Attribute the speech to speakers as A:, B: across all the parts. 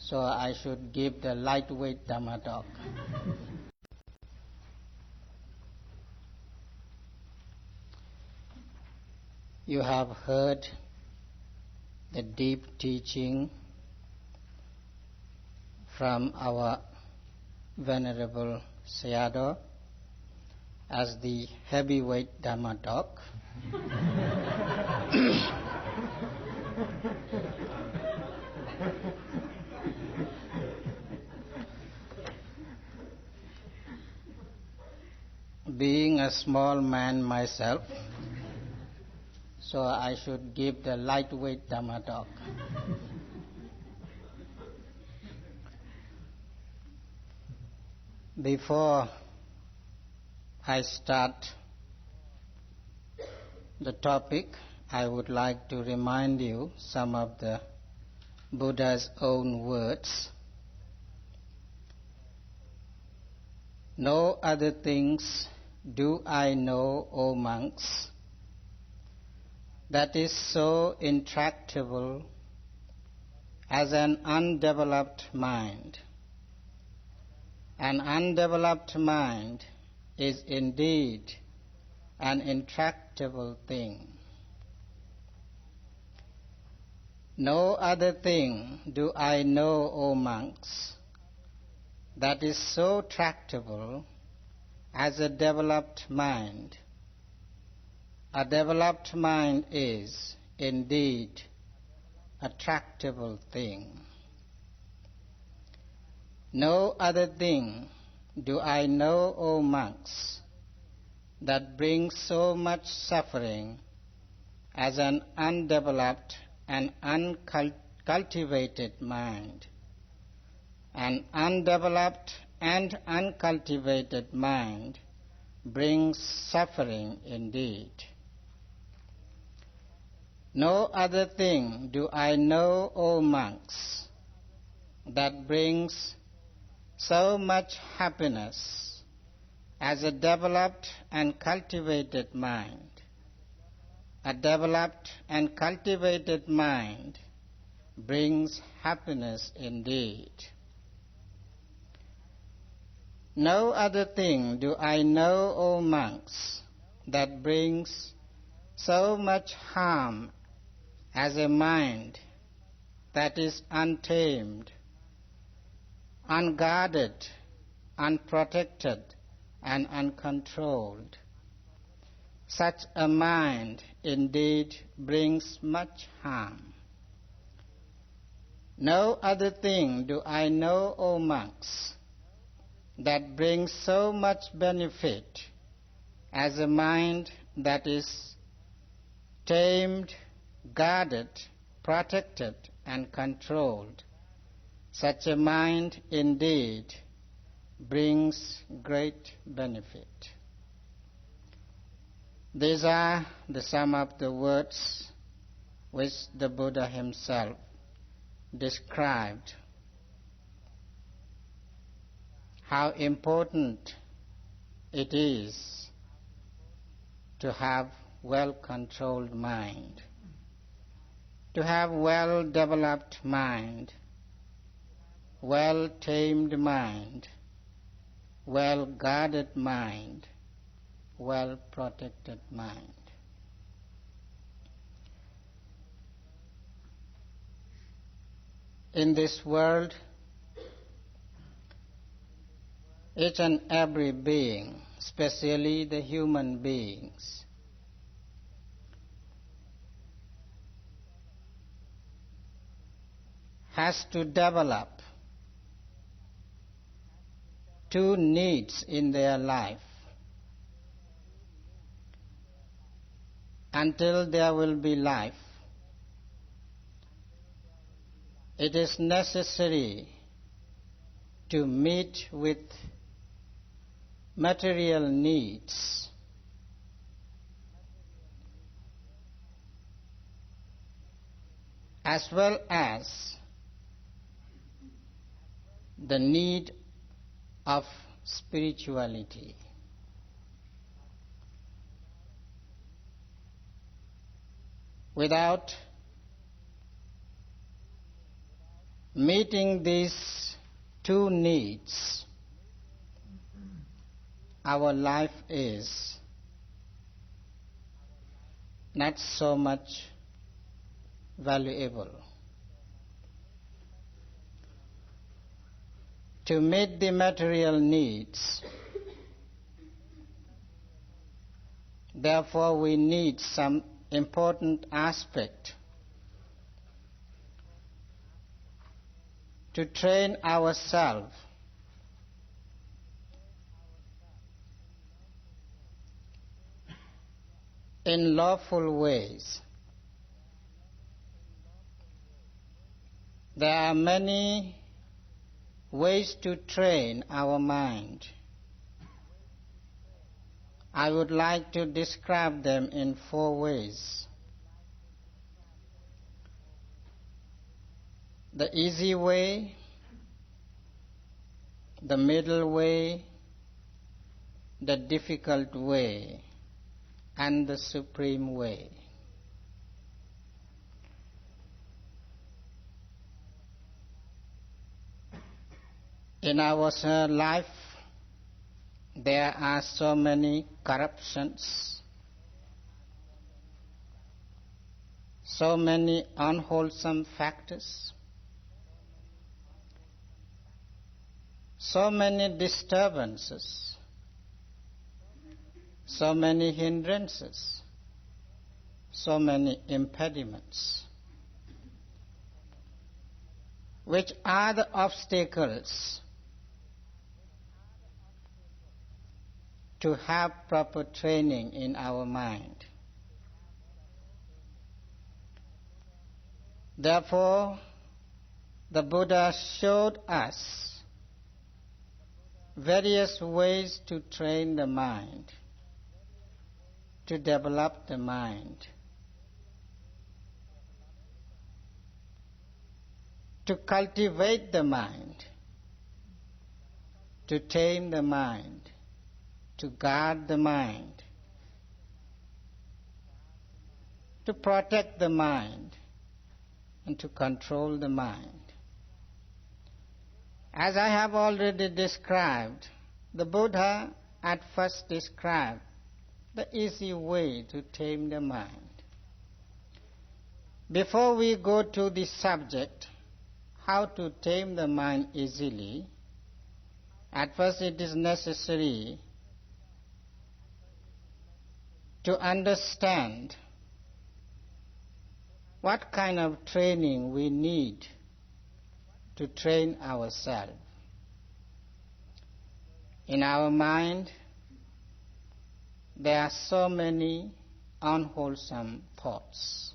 A: so I should give the lightweight Dhamma talk. You have heard the deep teaching from our Venerable Sayadaw as the heavyweight Dhamma talk. Being a small man myself, so I should give the lightweight Dhamma talk. Before I start the topic, I would like to remind you some of the Buddha's own words. No other things do I know, O monks, that is so intractable as an undeveloped mind. An undeveloped mind is indeed an intractable thing. No other thing do I know, O monks, that is so tractable as a developed mind. A developed mind is indeed a tractable thing. No other thing do I know, O monks, that brings so much suffering as an undeveloped and uncultivated mind. An undeveloped and uncultivated mind brings suffering indeed. No other thing do I know, O monks, that brings so much happiness as a developed and cultivated mind. A developed and cultivated mind brings happiness indeed. No other thing do I know, O monks, that brings so much harm as a mind that is untamed, unguarded, unprotected, and uncontrolled. Such a mind indeed brings much harm. No other thing do I know, O monks, that brings so much benefit as a mind that is tamed, guarded, protected, and controlled. Such a mind indeed brings great benefit. These are some of the words which the Buddha himself described how important it is to have well-controlled mind, to have well-developed mind, well-tamed mind, well-guarded mind, well-protected mind. In this world, each and every being, especially the human beings, has to develop two needs in their life. Until there will be life, it is necessary to meet with material needs. As well as the need of spirituality. Without meeting these two needs, our life is not so much valuable. To meet the material needs, therefore we need some important aspect to train ourselves in lawful ways. There are many ways to train our mind. I would like to describe them in 4 ways. The easy way, the middle way, the difficult way, and the supreme way. In our life, there are so many corruptions, so many unwholesome factors, so many disturbances, so many hindrances, so many impediments, which are the obstacles to have proper training in our mind. Therefore, the Buddha showed us various ways to train the mind, to develop the mind, to cultivate the mind, to tame the mind, to guard the mind, to protect the mind, and to control the mind. As I have already described, the Buddha at first described the easy way to tame the mind. Before we go to the subject, how to tame the mind easily, at first it is necessary to understand what kind of training we need to train ourselves. In our mind, there are so many unwholesome thoughts.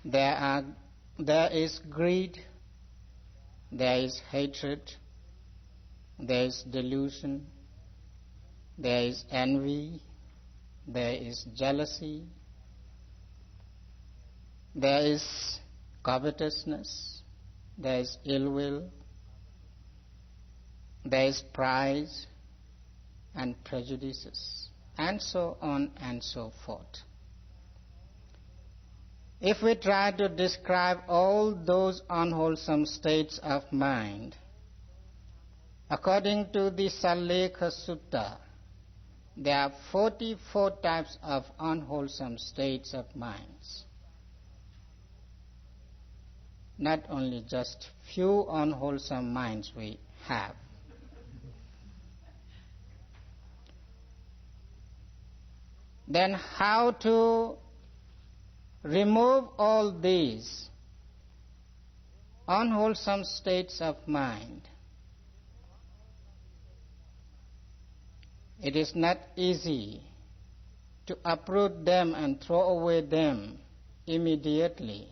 A: There is greed, there is hatred, there is delusion, there is envy, there is jealousy, there is covetousness, there is ill will, there is pride and prejudices, and so on and so forth. If we try to describe all those unwholesome states of mind, according to the Sallekha Sutta, there are 44 types of unwholesome states of minds. Not only just few unwholesome minds we have. Then how to remove all these unwholesome states of mind? It is not easy to uproot them and throw away them immediately.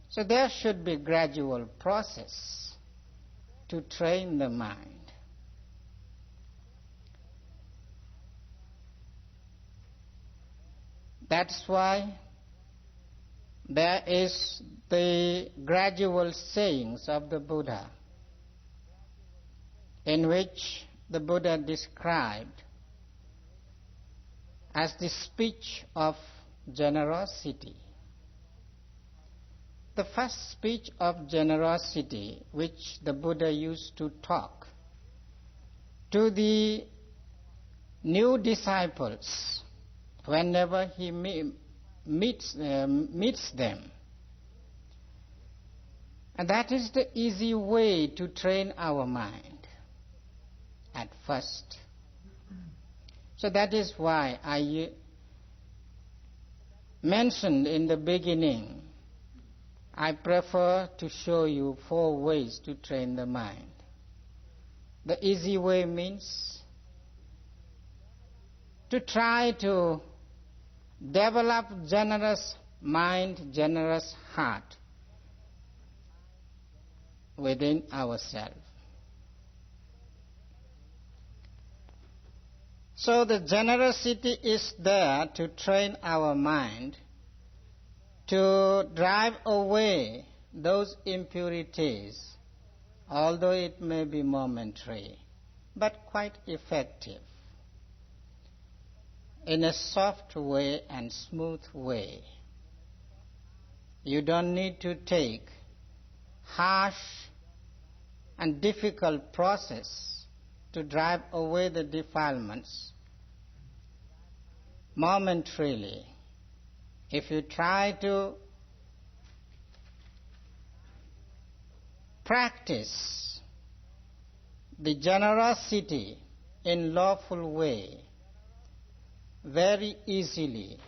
A: So there should be a gradual process to train the mind. That's why there is the gradual sayings of the Buddha, in which the Buddha described as the speech of generosity. the first speech of generosity which the Buddha used to talk to the new disciples whenever he meets them. And that is the easy way to train our mind at first. So that is why I mentioned in the beginning, I prefer to show you 4 ways to train the mind. The easy way means to try to develop generous mind, generous heart within ourselves. So the generosity is there to train our mind to drive away those impurities, although it may be momentary, but quite effective, in a soft way and smooth way. You don't need to take harsh and difficult process to drive away the defilements momentarily. If you try to practice the generosity in lawful way, very easily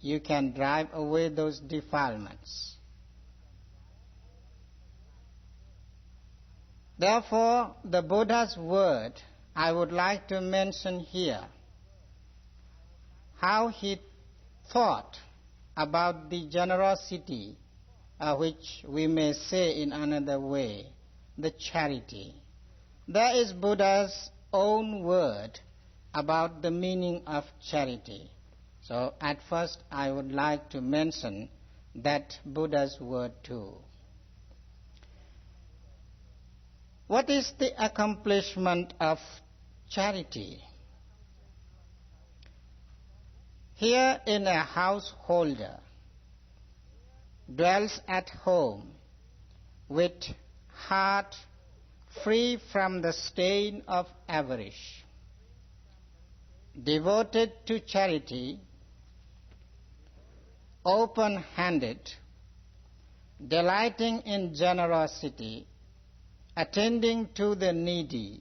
A: you can drive away those defilements. Therefore, the Buddha's word I would like to mention here, how he thought about the generosity, which we may say in another way, the charity. There is Buddha's own word about the meaning of charity. So at first I would like to mention that Buddha's word too. What is the accomplishment of charity? Here in a householder dwells at home with heart free from the stain of avarice, devoted to charity, open-handed, delighting in generosity, attending to the needy,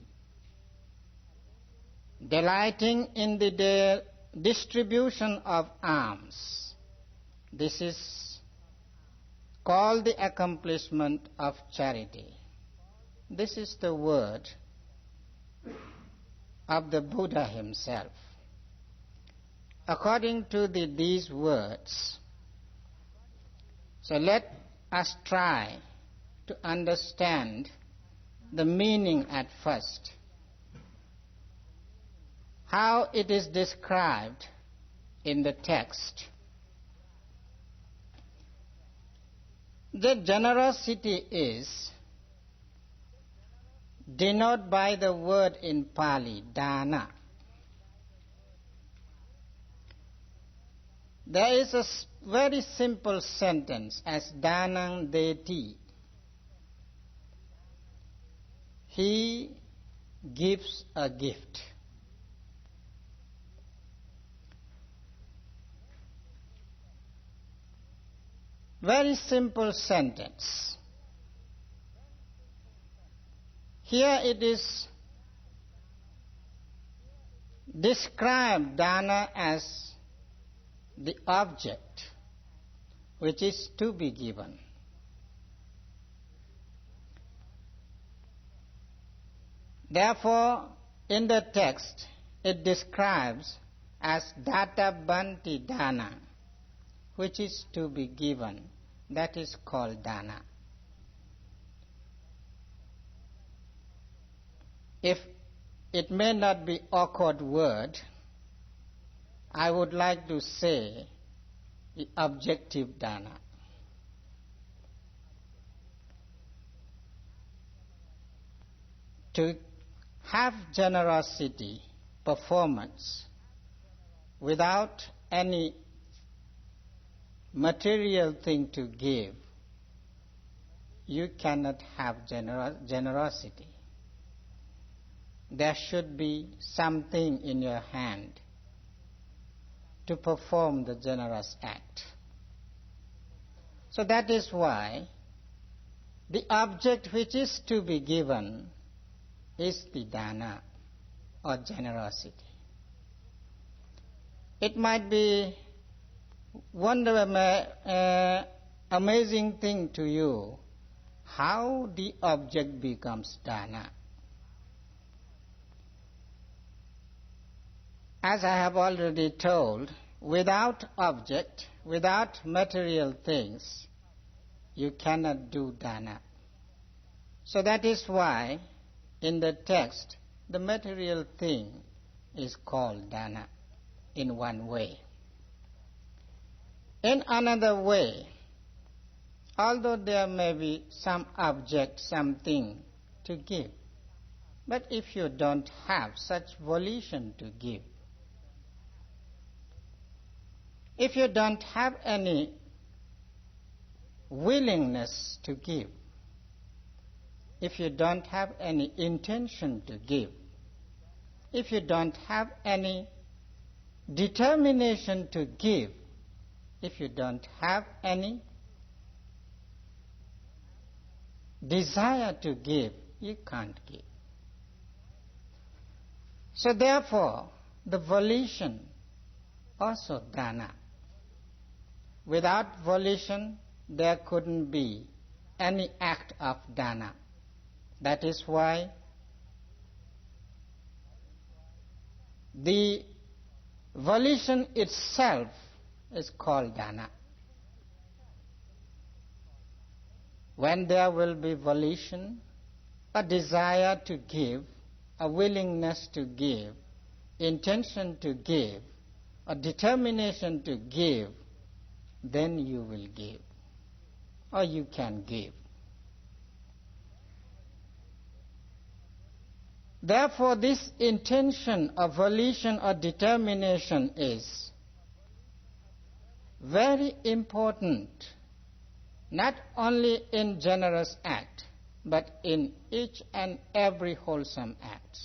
A: delighting in the distribution of alms. This is called the accomplishment of charity. This is the word of the Buddha himself. According to these words, so let us try to understand the meaning at first, how it is described in the text. The generosity is denoted by the word in Pali, Dāna. There is a very simple sentence as Dānaṃ deti. He gives a gift. Very simple sentence. Here it is described Dāna as the object which is to be given. Therefore, in the text, it describes as Data Banti Dāna, which is to be given. That is called Dāna. If it may not be awkward word, I would like to say the objective Dāna. To have generosity, performance, without any material thing to give, you cannot have generosity. There should be something in your hand to perform the generous act. So that is why the object which is to be given is the dāna, or generosity. It might be amazing thing to you how the object becomes dāna. As I have already told, without object, without material things, you cannot do dāna. So that is why in the text the material thing is called dāna in one way. In another way, although there may be some object, something to give, but if you don't have such volition to give, if you don't have any willingness to give, if you don't have any intention to give, if you don't have any determination to give, if you don't have any desire to give, you can't give. So therefore, the volition also dāna. Without volition, there couldn't be any act of dāna. That is why the volition itself is called dāna. When there will be volition, a desire to give, a willingness to give, intention to give, a determination to give, then you will give, or you can give. Therefore, this intention or volition or determination is very important, not only in generous act, but in each and every wholesome act.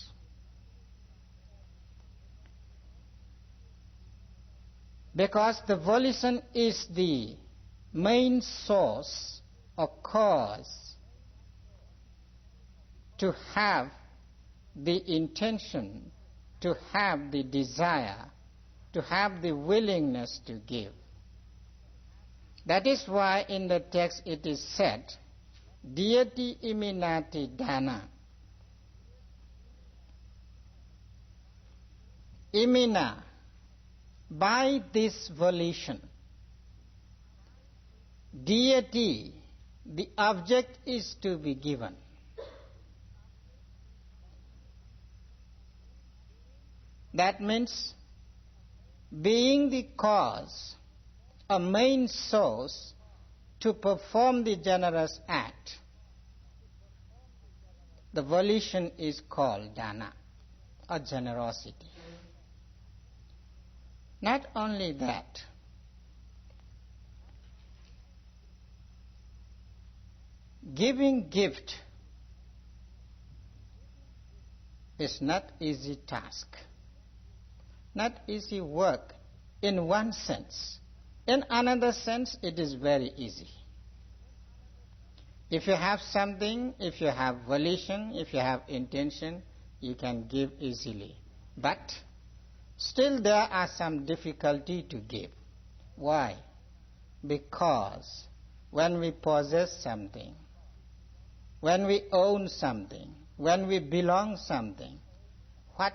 A: Because the volition is the main source or cause to have the intention, to have the desire, to have the willingness to give. That is why in the text it is said, Diyati iminati dāna. Imina, by this volition, deity, the object is to be given. That means being the cause, a main source to perform the generous act, the volition is called dāna, or generosity. Not only that, giving gift is not easy task, not easy work in one sense. In another sense, it is very easy. If you have something, if you have volition, if you have intention, you can give easily. But still there are some difficulty to give. Why? Because when we possess something, when we own something, when we belong something, what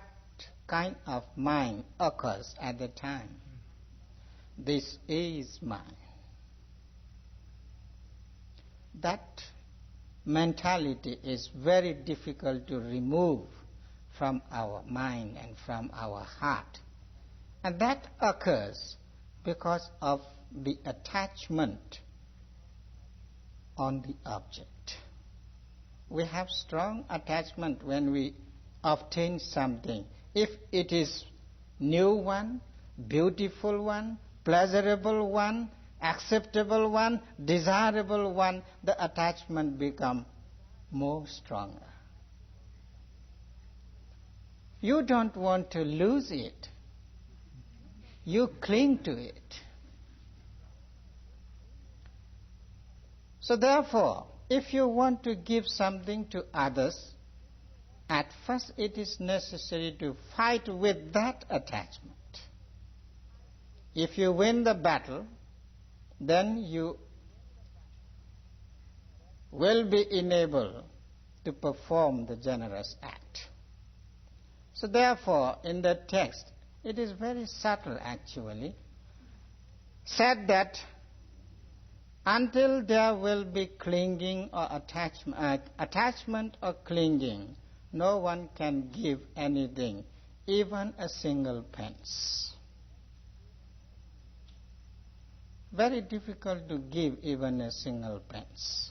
A: kind of mind occurs at the time? This is mine. That mentality is very difficult to remove from our mind and from our heart. And that occurs because of the attachment on the object. We have strong attachment when we obtain something. If it is new one, beautiful one, pleasurable one, acceptable one, desirable one, the attachment becomes more stronger. You don't want to lose it. You cling to it. So therefore, if you want to give something to others, at first it is necessary to fight with that attachment. If you win the battle, then you will be enabled to perform the generous act. So therefore, in the text, it is very subtle actually, said that until there will be clinging or attachment or clinging, no one can give anything, even a single pence. Very difficult to give even a single pence.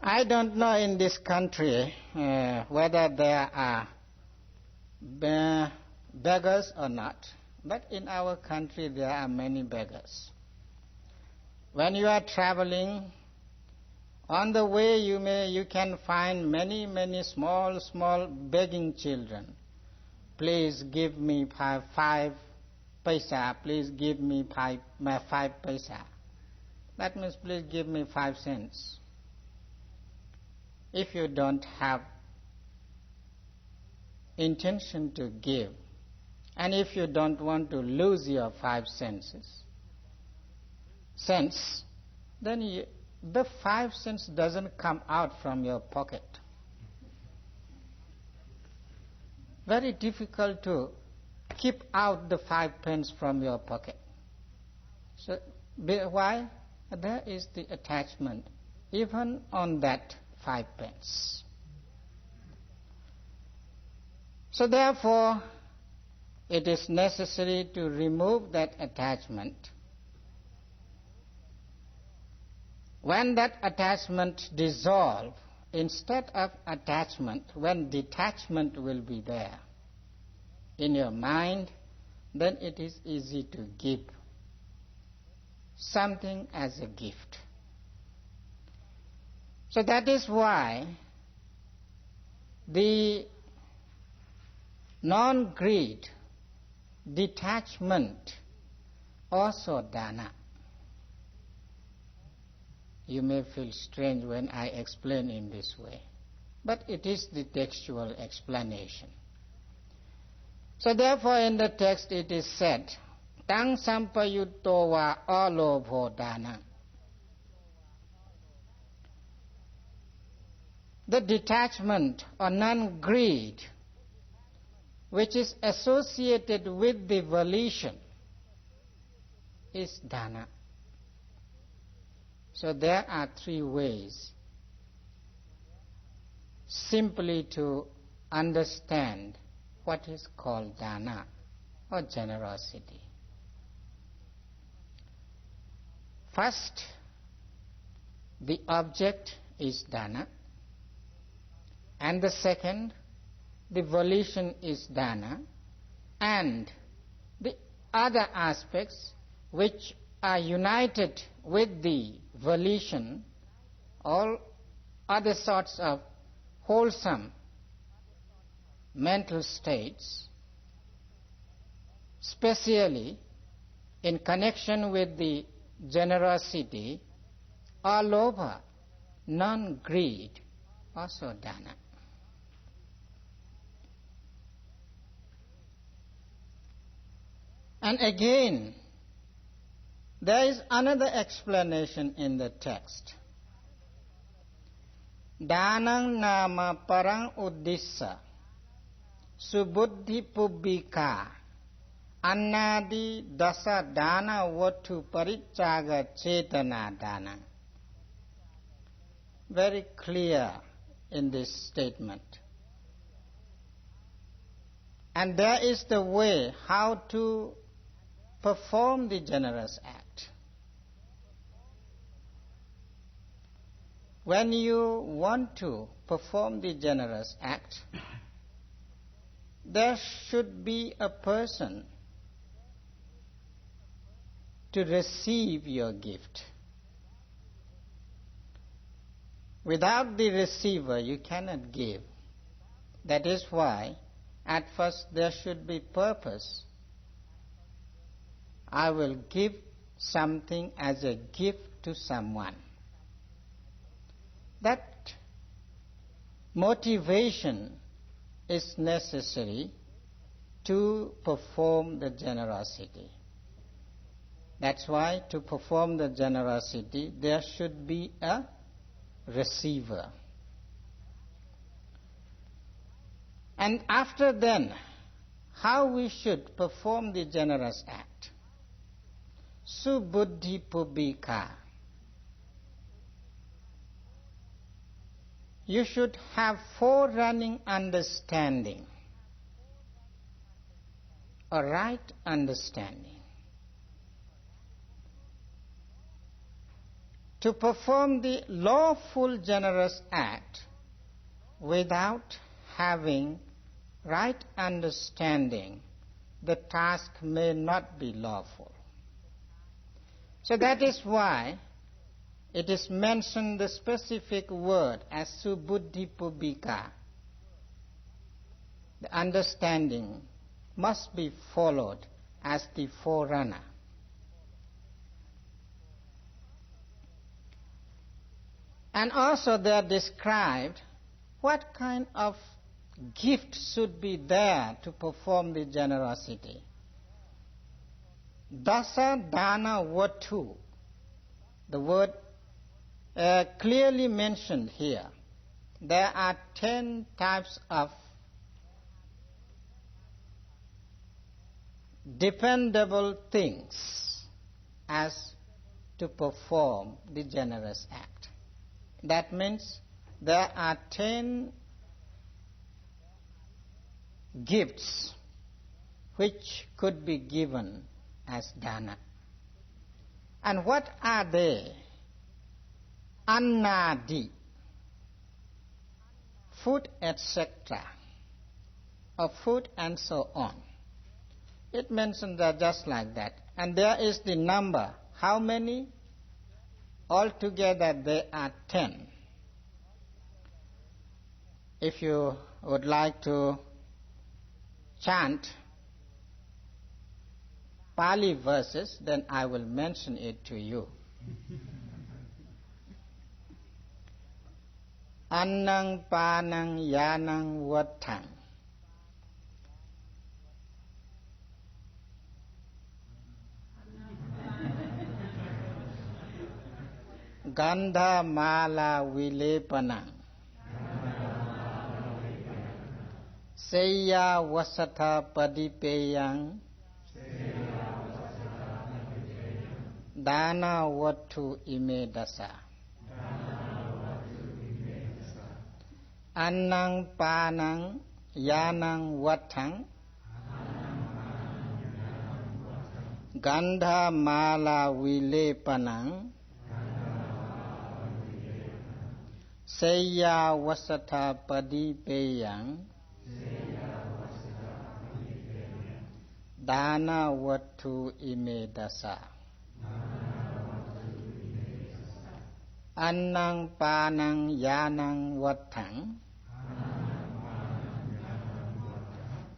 A: I don't know in this country whether there are beggars or not, but in our country there are many beggars. When you are traveling, on the way you can find many small begging children. Please give me five paisa, please give me five paisa. That means please give me 5 cents. If you don't have intention to give, and if you don't want to lose your 5 cents, then the 5 cents doesn't come out from your pocket. Very difficult to keep out the 5 pence from your pocket. So why? There is the attachment even on that 5 pence. So therefore, it is necessary to remove that attachment. When that attachment dissolves, instead of attachment, when detachment will be there in your mind, then it is easy to give something as a gift. So that is why the non-greed, detachment, also Dāna. You may feel strange when I explain in this way, but it is the textual explanation. So therefore in the text it is said, Tang sampayutto wa alobho Dāna. The detachment or non-greed which is associated with the volition is Dāna. So there are 3 ways simply to understand what is called Dāna or generosity. First, the object is Dāna, and the second, the volition is Dāna, and the other aspects which are united with the volition, all other sorts of wholesome mental states, especially in connection with the generosity, are lobha, non-greed, also Dāna. And again, there is another explanation in the text. Dānaṁ nama parang uddissa subuddhi pubbika annadi dasa dāna vatu parijjaga cetana dāna. Very clear in this statement. And there is the way how to perform the generous act. When you want to perform the generous act, there should be a person to receive your gift. Without the receiver, you cannot give. That is why, at first, there should be purpose. I will give something as a gift to someone. That motivation is necessary to perform the generosity. That's why to perform the generosity, there should be a receiver. And after then, how we should perform the generous act? Subuddhi pubika. You should have forerunning understanding, a right understanding. To perform the lawful generous act without having right understanding, the task may not be lawful. So that is why it is mentioned the specific word as subuddhi pubika. The understanding must be followed as the forerunner. And also they are described what kind of gift should be there to perform the generosity. Dasa Dāna Vatu, the word clearly mentioned here. There are 10 types of dependable things as to perform the generous act. That means there are 10 gifts which could be given as dana. And what are they? Annadi, food, etc., or food and so on. It mentions that just like that. And there is the number. How many? Altogether there are 10. If you would like to chant Pali verses, then I will mention it to you. Annang panang yanang vatang. Gandha mala vilepanang. Seya vasatha padipeyang. Dāna vatu ime dasa. Annang panang yanang vatang. Gandha mala vilepanang. Seya vasatha padipeyang. Dāna vatu ime dasa. Annang panang yanang vatang.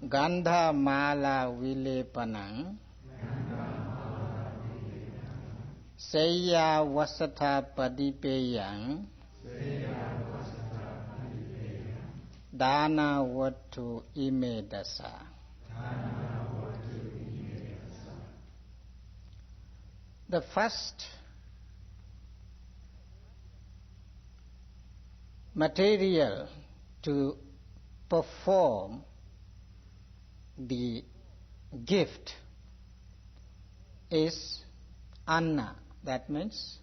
A: Gandha mala vilepanang. Seya vasatha padipeyang. Dāna vatu ime dasa. The first material to perform the gift is anna, that means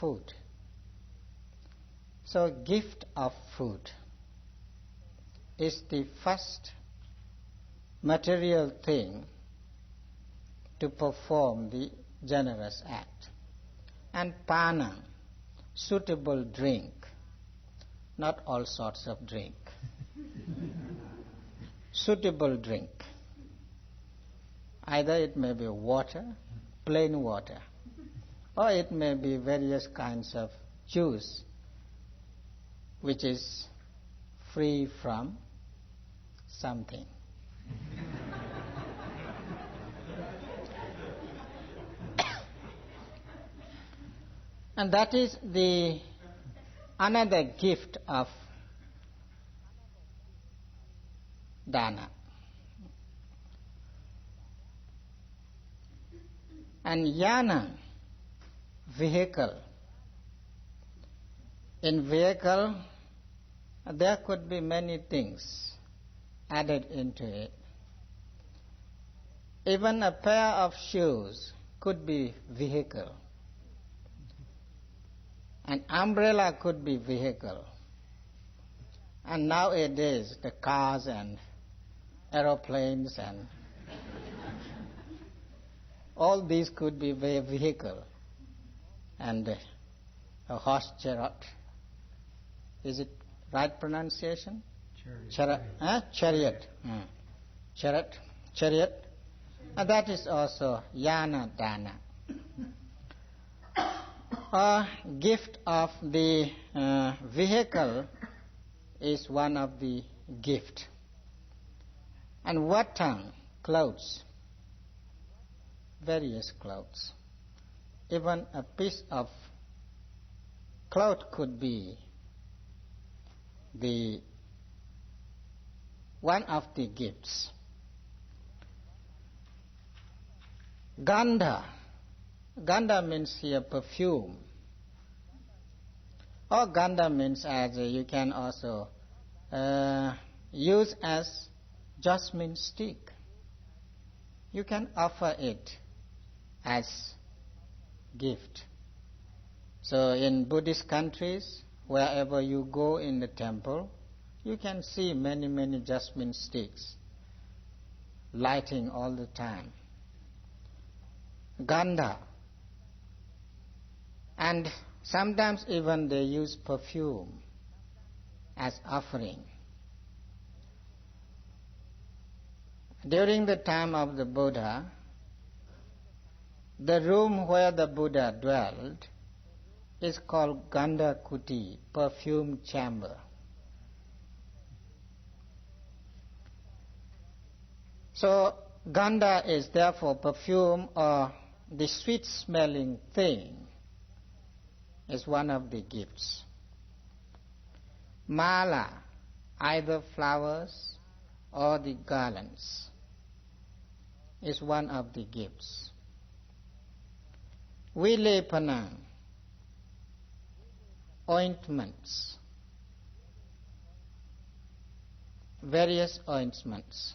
A: food. So gift of food is the first material thing to perform the generous act. And panang, suitable drink, not all sorts of drink. Suitable drink. Either it may be water plain water. Or it may be various kinds of juice which is free from something. And that is the another gift of Dāna. And Yana, vehicle. In vehicle, there could be many things added into it. Even a pair of shoes could be vehicle. An umbrella could be vehicle. And nowadays, the cars and aeroplanes and all these could be vehicle. And a horse chariot. Is it right pronunciation? Chariot. Chariot. Chariot. And that is also Yana Dāna. A gift of the vehicle is one of the gift. And Vattam, clothes, various clothes. Even a piece of cloth could be the one of the gifts. Gandha. Gandha means here perfume. Or gandha means as you can also use as jasmine stick. You can offer it as gift. So in Buddhist countries, wherever you go in the temple, you can see many jasmine sticks lighting all the time. Gandha. And sometimes even they use perfume as offering. During the time of the Buddha, the room where the Buddha dwelled is called Gandha Kuti, perfume chamber. So Gandha is therefore perfume, or the sweet smelling thing is one of the gifts. Mala, either flowers or the garlands, is one of the gifts. Vilepana, ointments, various ointments.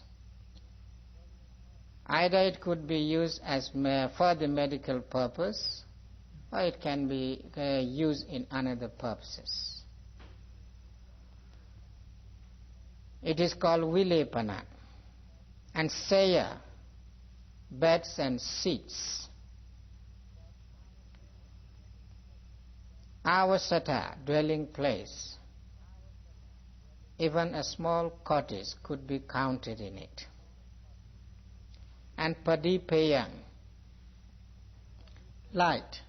A: Either it could be used as for the medical purpose, or it can be used in another purposes. It is called vilepana. And saya, beds and seats. Avasata, dwelling place. Even a small cottage could be counted in it. And padipayang, light,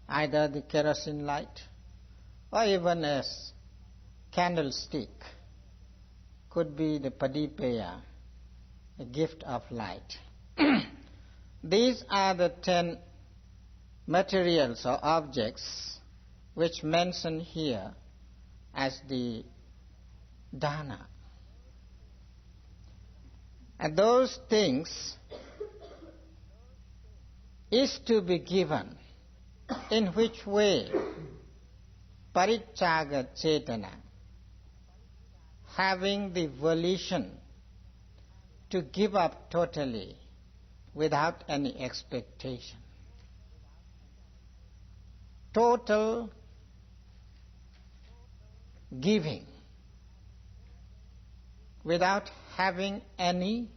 A: either the kerosene light or even a candlestick could be the padipaya, a gift of light. These are the 10 materials or objects which mentioned here as the Dāna. And those things is to be given. In which way? Parityaga cetana, having the volition to give up totally without any expectation. Total giving without having any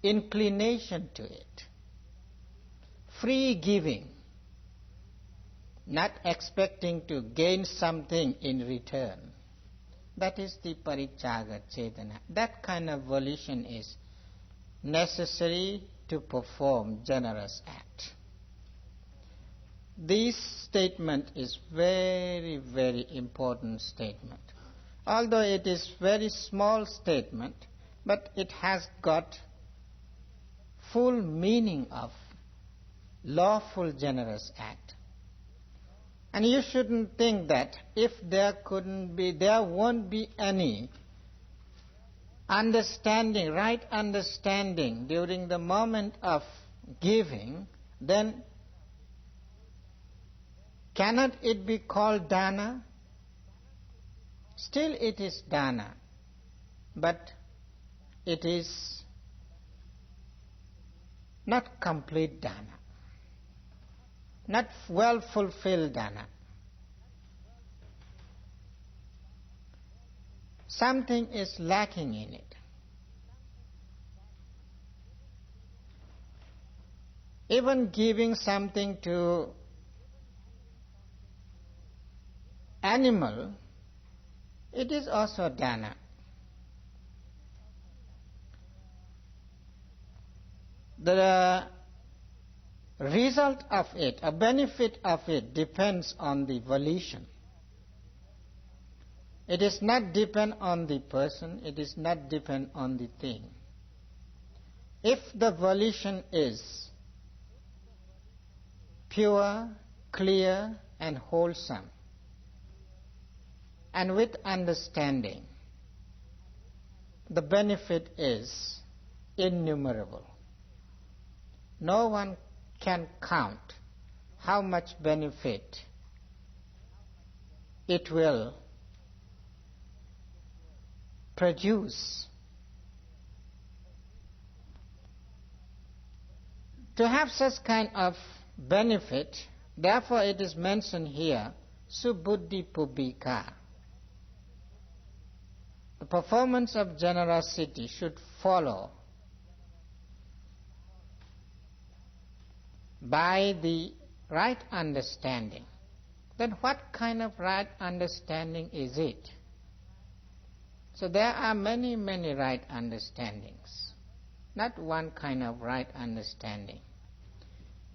A: inclination to it. Free giving, not expecting to gain something in return. That is the parityaga cetana. That kind of volition is necessary to perform generous act. This statement is very, very important statement. Although it is very small statement, but it has got full meaning of lawful generous act. And you shouldn't think that if there won't be any understanding, right understanding during the moment of giving, then cannot it be called Dāna? Still it is Dāna, but it is not complete Dāna, not well fulfilled Dāna. Something is lacking in it. Even giving something to animal, it is also Dāna. The result of it, a benefit of it, depends on the volition. It is not depend on the person, it is not depend on the thing. If the volition is pure, clear, and wholesome, and with understanding, the benefit is innumerable. No one can count how much benefit it will produce. To have such kind of benefit, therefore it is mentioned here, subuddhi pubbika. The performance of generosity should follow by the right understanding. Then what kind of right understanding is it? So there are many, many right understandings, not one kind of right understanding.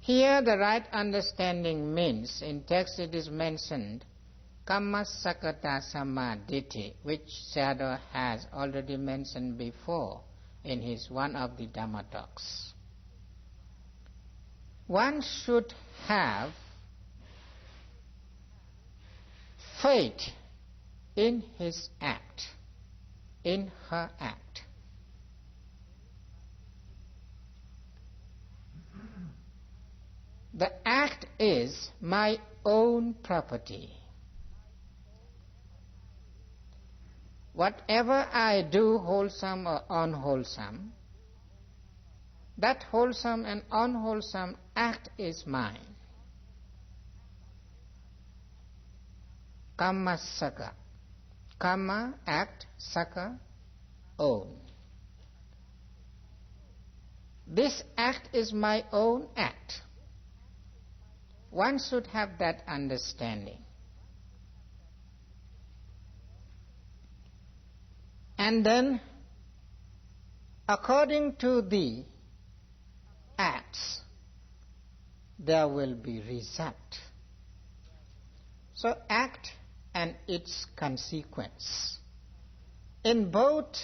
A: Here the right understanding means, in text it is mentioned, Kamma Sakata Samaditi, which Sayadaw has already mentioned before in his one of the Dhamma talks. One should have faith in his act, in her act. The act is my own property. Whatever I do, wholesome or unwholesome, that wholesome and unwholesome act is mine. Kamma saka. Kamma, act, saka, own. This act is my own act. One should have that understanding. And then, according to the acts, there will be result. So act and its consequence. In both,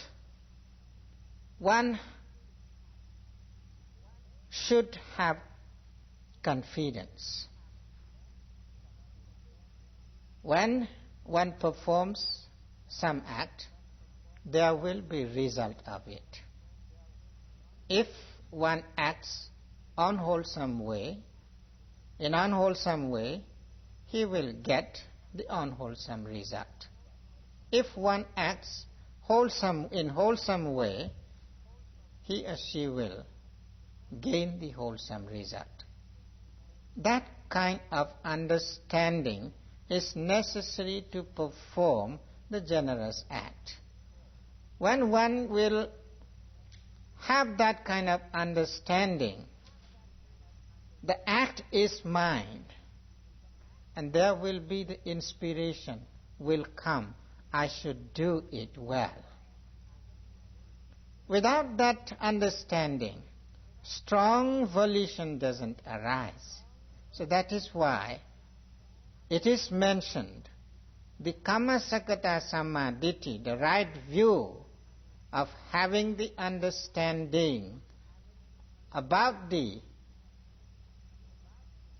A: one should have confidence. When one performs some act, there will be result of it. If one acts unwholesome way, in unwholesome way, he will get the unwholesome result. If one acts in wholesome way, he or she will gain the wholesome result. That kind of understanding is necessary to perform the generous act. When one will have that kind of understanding, the act is mine, and there will be the inspiration will come, I should do it well. Without that understanding, strong volition doesn't arise. So that is why it is mentioned, the Kammasakata Samaditi, the right view of having the understanding about the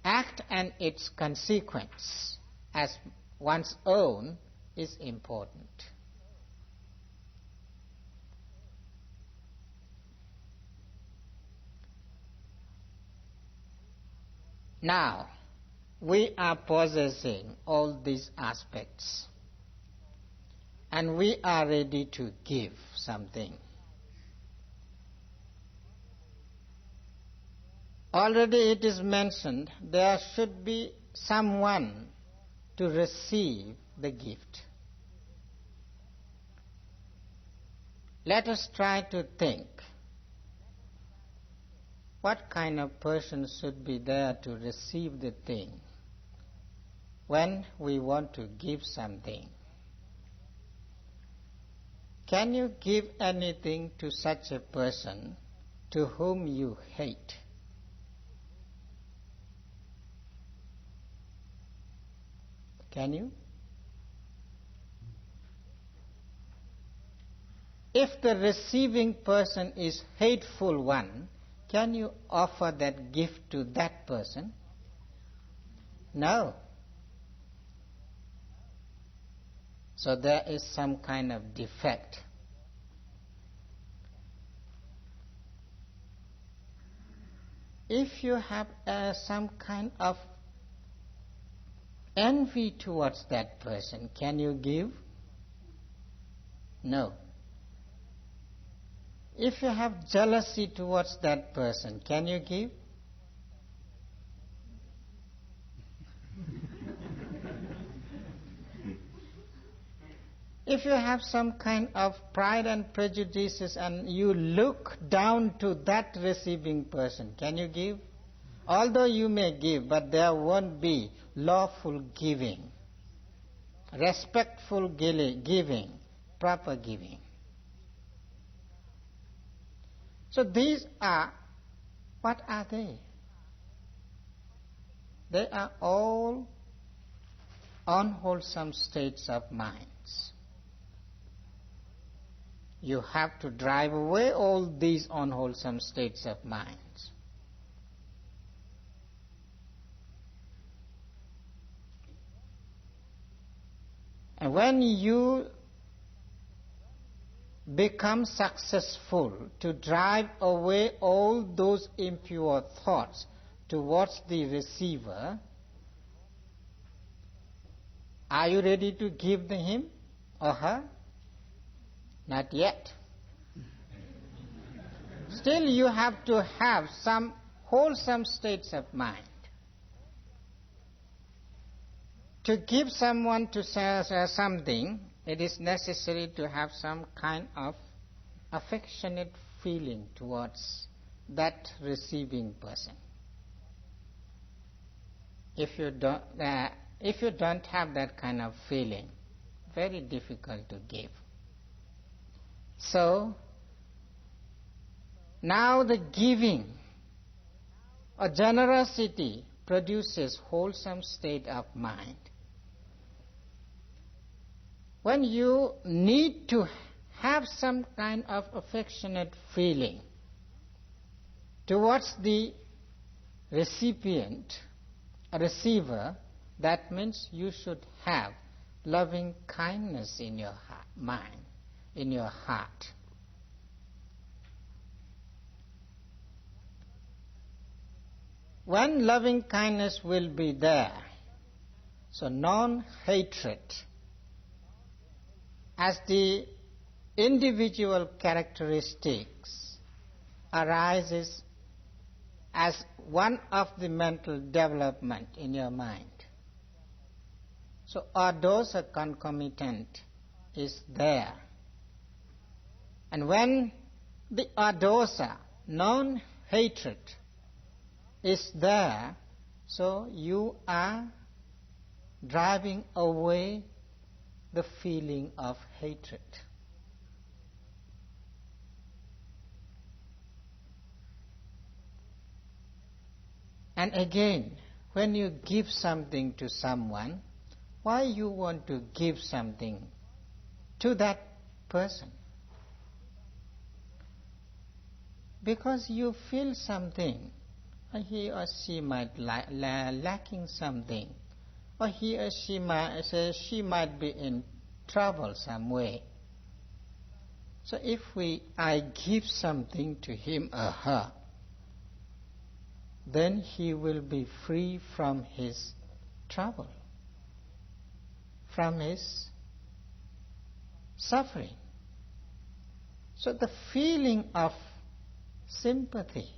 A: act and its consequence as one's own, is important. Now, we are possessing all these aspects, and we are ready to give something. Already it is mentioned there should be someone to receive the gift. Let us try to think, what kind of person should be there to receive the thing when we want to give something? Can you give anything to such a person to whom you hate? Can you? If the receiving person is hateful one, can you offer that gift to that person? No. So there is some kind of defect. If you have some kind of envy towards that person, can you give? No. If you have jealousy towards that person, can you give? If you have some kind of pride and prejudices and you look down to that receiving person, can you give? Although you may give, but there won't be lawful giving, respectful giving, proper giving. So these are, what are they? They are all unwholesome states of minds. You have to drive away all these unwholesome states of minds. And when you become successful to drive away all those impure thoughts towards the receiver, are you ready to give him or her? Not yet. Still you have to have some wholesome states of mind. To give someone to something, it is necessary to have some kind of affectionate feeling towards that receiving person. If you don't have that kind of feeling, very difficult to give. So, now the giving or generosity produces wholesome state of mind. When you need to have some kind of affectionate feeling towards the recipient, receiver, that means you should have loving kindness in your mind, in your heart. When loving kindness will be there, so non-hatred as the individual characteristics arises as one of the mental development in your mind. So adosa concomitant is there. And when the adosa, non-hatred, is there, so you are driving away the feeling of hatred. And again, when you give something to someone, why you want to give something to that person? Because you feel something, or he or she might lacking something, or he or she might be in trouble some way. So if I give something to him or her, then he will be free from his trouble, from his suffering. So the feeling of sympathy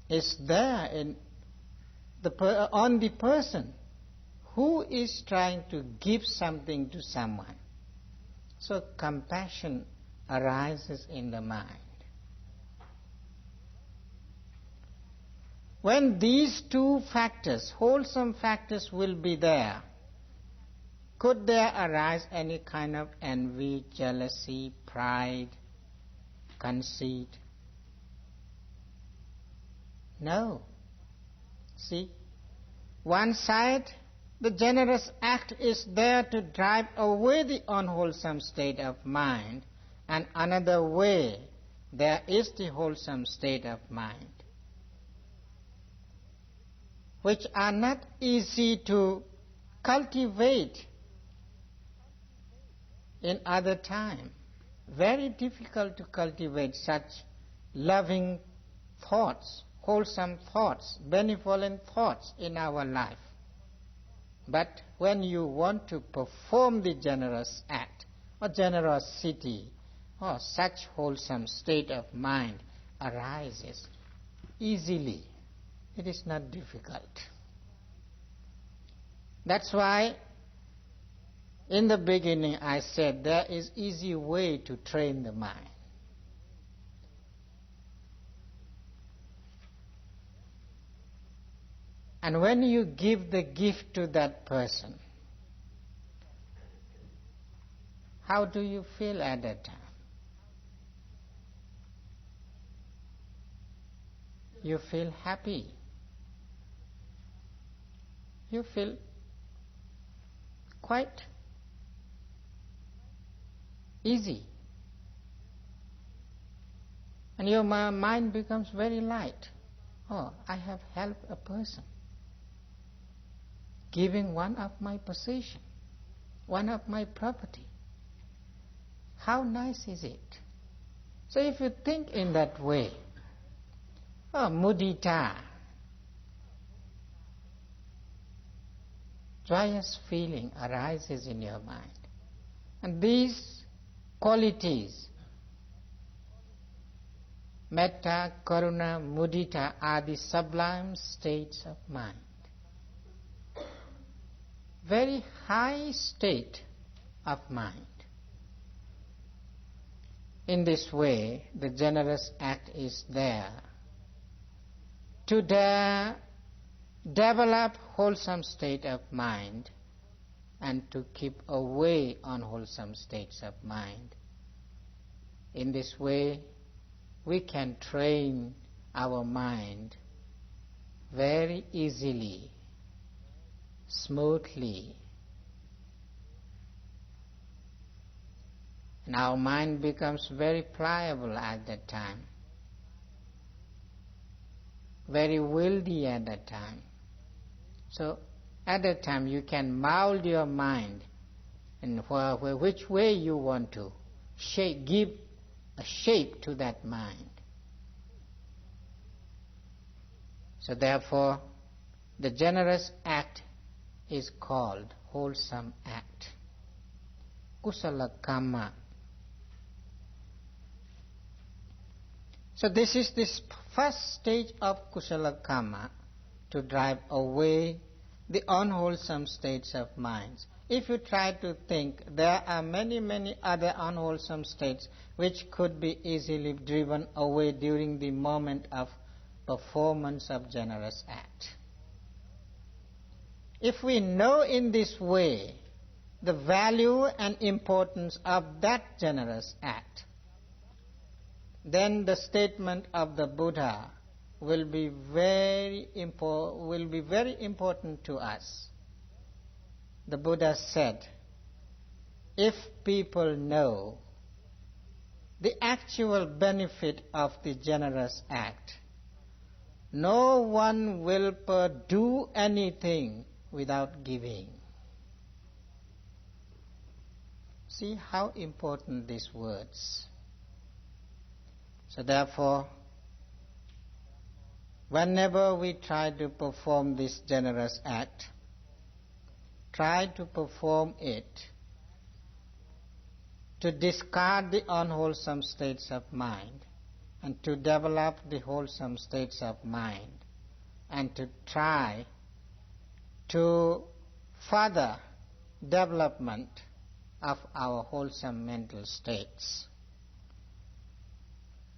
A: is there on the person who is trying to give something to someone. So compassion arises in the mind. When these two factors, wholesome factors, will be there, could there arise any kind of envy, jealousy, pride, conceit? No. See, one side, the generous act is there to drive away the unwholesome state of mind, and another way, there is the wholesome state of mind, which are not easy to cultivate in other time. Very difficult to cultivate such loving thoughts, wholesome thoughts, benevolent thoughts in our life. But when you want to perform the generous act or generosity, or such wholesome state of mind arises easily. It is not difficult. That's why in the beginning I said there is easy way to train the mind. And when you give the gift to that person, how do you feel at that time? You feel happy. You feel quite easy. And your mind becomes very light. Oh, I have helped a person, giving one of my possession, one of my property. How nice is it? So if you think in that way, mudita, joyous feeling arises in your mind. And these qualities, metta, karuna, mudita, are the sublime states of mind. Very high state of mind. In this way, the generous act is there to develop wholesome state of mind and to keep away unwholesome states of mind. In this way, we can train our mind very easily, smoothly. And our mind becomes very pliable at that time, very wieldy at that time. So at that time you can mold your mind in which way you want to give a shape to that mind. So therefore the generous act is called wholesome act, kusala kamma. So this is this first stage of kusala kamma, to drive away the unwholesome states of minds. If you try to think, there are many, many other unwholesome states which could be easily driven away during the moment of performance of generous act. If we know in this way the value and importance of that generous act, then the statement of the Buddha will be very important to us. The Buddha said, if people know the actual benefit of the generous act, no one will do anything without giving. See how important these words. So therefore, whenever we try to perform this generous act, try to perform it to discard the unwholesome states of mind and to develop the wholesome states of mind, and to try to further development of our wholesome mental states.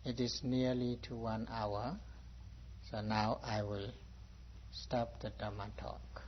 A: It is nearly to 1 hour, so now I will stop the Dhamma talk.